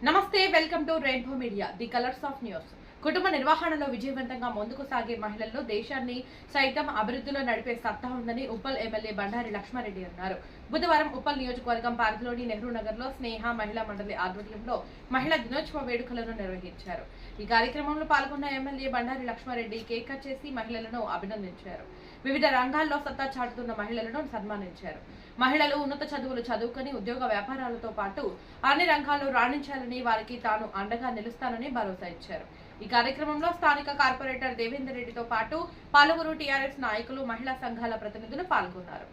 నమస్తే, welcome to rainbow media, the colours of news. కుటుంబ నిర్వహణలో విజయవంతంగా ముందుకు సాగే మహిళల్లో దేశాన్ని సైతం అభివృద్ధిలో నడిపే సత్తా ఉందని ఉప్పల్ ఎమ్మెల్యే బండారి లక్ష్మారెడ్డి అన్నారు. బుధవారం ఉప్పల్ నియోజకవర్గం పరిధిలోని నెహ్రూ నగర్ లో స్నేహ మహిళా మండలి ఆధ్వర్యంలో మహిళా దినోత్సవ వేడుకలను నిర్వహించారు. ఈ కార్యక్రమంలో పాల్గొన్న MLA Bandari Laxma Reddy cake cut చేసి మహిళలను అభినందించారు. వివిధ రంగాల్లో సత్తా చాటుతున్న మహిళలను సన్మానించారు. మహిళలు ఉన్నత చదువులు చదువుకుని ఉద్యోగ వ్యాపారాలతో పాటు అన్ని రంగాల్లో రాణించాలని, వారికి తాను అండగా నిలుస్తానని భరోసా ఇచ్చారు. ఈ కార్యక్రమంలో స్థానిక కార్పొరేటర్ దేవేందర్ రెడ్డితో పాటు పలువురు టీఆర్ఎస్ నాయకులు, మహిళా సంఘాల ప్రతినిధులు పాల్గొన్నారు.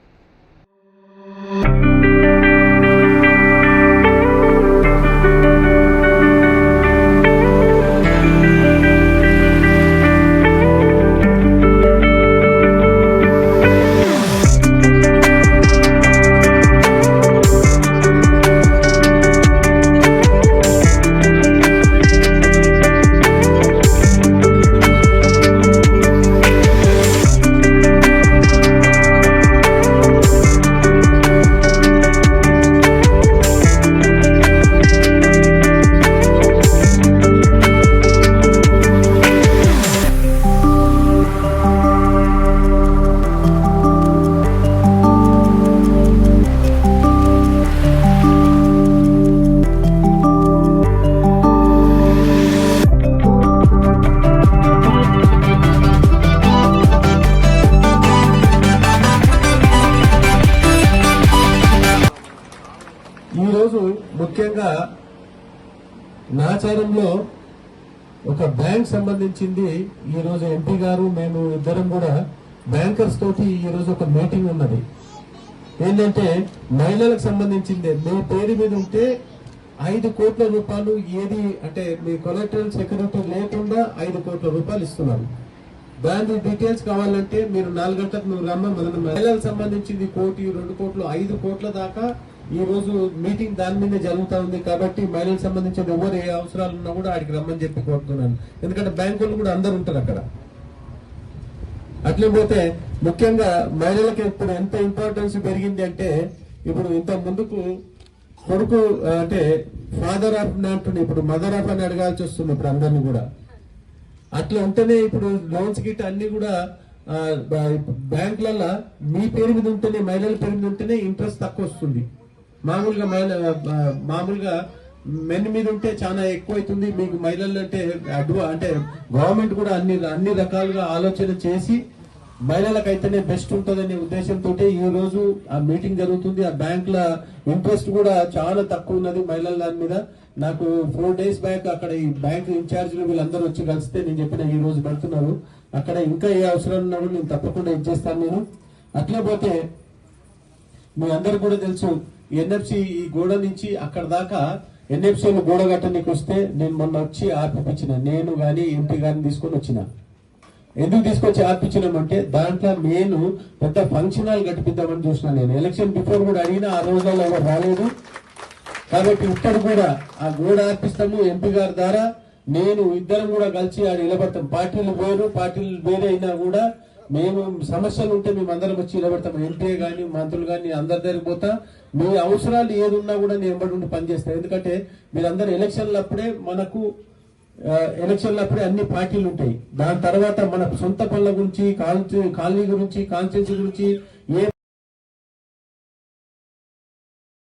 ఈరోజు ముఖ్యంగా నాచారంలో ఒక బ్యాంక్ సంబంధించింది. ఈరోజు ఎంపీ గారు మేము ఇద్దరం కూడా బ్యాంకర్స్ తోటి ఈరోజు ఒక మీటింగ్ ఉన్నది. ఏంటంటే మహిళలకు సంబంధించింది. మీ పేరు మీద ఉంటే 5 కోట్ల రూపాయలు, ఏది అంటే మీ కొలెక్టరల్ సెక్యూరిటీ లేకుండా 5 కోట్ల రూపాయలు ఇస్తున్నారు. దాని డీటెయిల్స్ కావాలంటే మీరు 4 గంటలకు నువ్వు రమ్మ. మహిళలకు సంబంధించింది 1 కోటి, 2 కోట్లు, 5 కోట్ల దాకా ఈ రోజు మీటింగ్ దాని మీదే జరుగుతా ఉంది. కాబట్టి మహిళలకు సంబంధించిన ఎవరు ఏ అవసరాలు ఉన్నా కూడా ఆడికి రమ్మని చెప్పి కోరుతున్నాను. ఎందుకంటే బ్యాంకులు కూడా అందరు ఉంటారు అక్కడ. అట్లే పోతే ముఖ్యంగా మహిళలకు ఇప్పుడు ఎంత ఇంపార్టెన్స్ పెరిగింది అంటే, ఇప్పుడు ఇంత ముందుకు కొడుకు అంటే ఫాదర్ ఆఫ్ అంటుంది, ఇప్పుడు మదర్ ఆఫ్ అని అడగాల్సి వస్తుంది ఇప్పుడు అందరినీ కూడా. అట్లా ఉంటేనే ఇప్పుడు లోన్స్ గిట్ అన్ని కూడా బ్యాంకులలో మీ పేరు మీద ఉంటేనే, మహిళల పేరు మీద ఉంటేనే ఇంట్రెస్ట్ తక్కువ వస్తుంది. మామూలుగా మెన్ మీద ఉంటే చాలా ఎక్కువ అవుతుంది. మీకు మహిళలు అంటే అంటే గవర్నమెంట్ కూడా అన్ని రకాలుగా ఆలోచన చేసి మహిళలకైతేనే బెస్ట్ ఉంటుందనే ఉద్దేశంతో ఈ రోజు ఆ మీటింగ్ జరుగుతుంది. ఆ బ్యాంకుల ఇంట్రెస్ట్ కూడా చాలా తక్కువ ఉన్నది మహిళల దాని మీద. నాకు 4 days బ్యాక్ అక్కడ ఈ బ్యాంక్ ఇన్ఛార్జీలు వీళ్ళందరూ వచ్చి కలిస్తే నేను చెప్పిన ఈ రోజు పెడుతున్నారు. అక్కడ ఇంకా ఏ అవసరం ఉన్నా కూడా నేను తప్పకుండా ఇచ్చేస్తాను నేను. అట్లే పోతే మీ అందరు కూడా తెలుసు, ఎన్ఎఫ్సి ఈ గోడ నుంచి అక్కడ దాకా ఎన్ఎఫ్సీలు గోడ కట్టడానికి వస్తే నేను మొన్న వచ్చి ఆర్పిపించిన, నేను గాని ఎంపీ గారిని తీసుకొని వచ్చిన. ఎందుకు తీసుకొచ్చి ఆర్పించినామంటే దాంట్లో నేను పెద్ద ఫంక్షన్ హాల్ కట్టిద్దామని చూసిన. నేను ఎలక్షన్ బిఫోర్ కూడా అడిగినా ఆ రోజుల్లో ఎవరు రాలేదు. కాబట్టి ఇక్కడ కూడా ఆ గోడ ఆర్పిస్తాము. ఎంపీ గారి ద్వారా నేను ఇద్దరం కూడా కలిసి ఆడ నిలబడతాం. పార్టీలు వేరే అయినా కూడా మేము సమస్యలు ఉంటే మేము అందరం వచ్చి నిలబడతాం. ఎంపీ గాని, మంత్రులు గాని అందరి దగ్గరికి పోతా. మీ అవసరాలు ఏది ఉన్నా కూడా నేను ఎంబడి ఉండి పనిచేస్తాను. ఎందుకంటే మీరందరూ ఎలక్షన్లప్పుడే అన్ని పార్టీలు ఉంటాయి. దాని తర్వాత మన సొంత పనుల గురించి, కాలనీ గురించి, కాన్స్టిట్యూన్సీ గురించి ఏ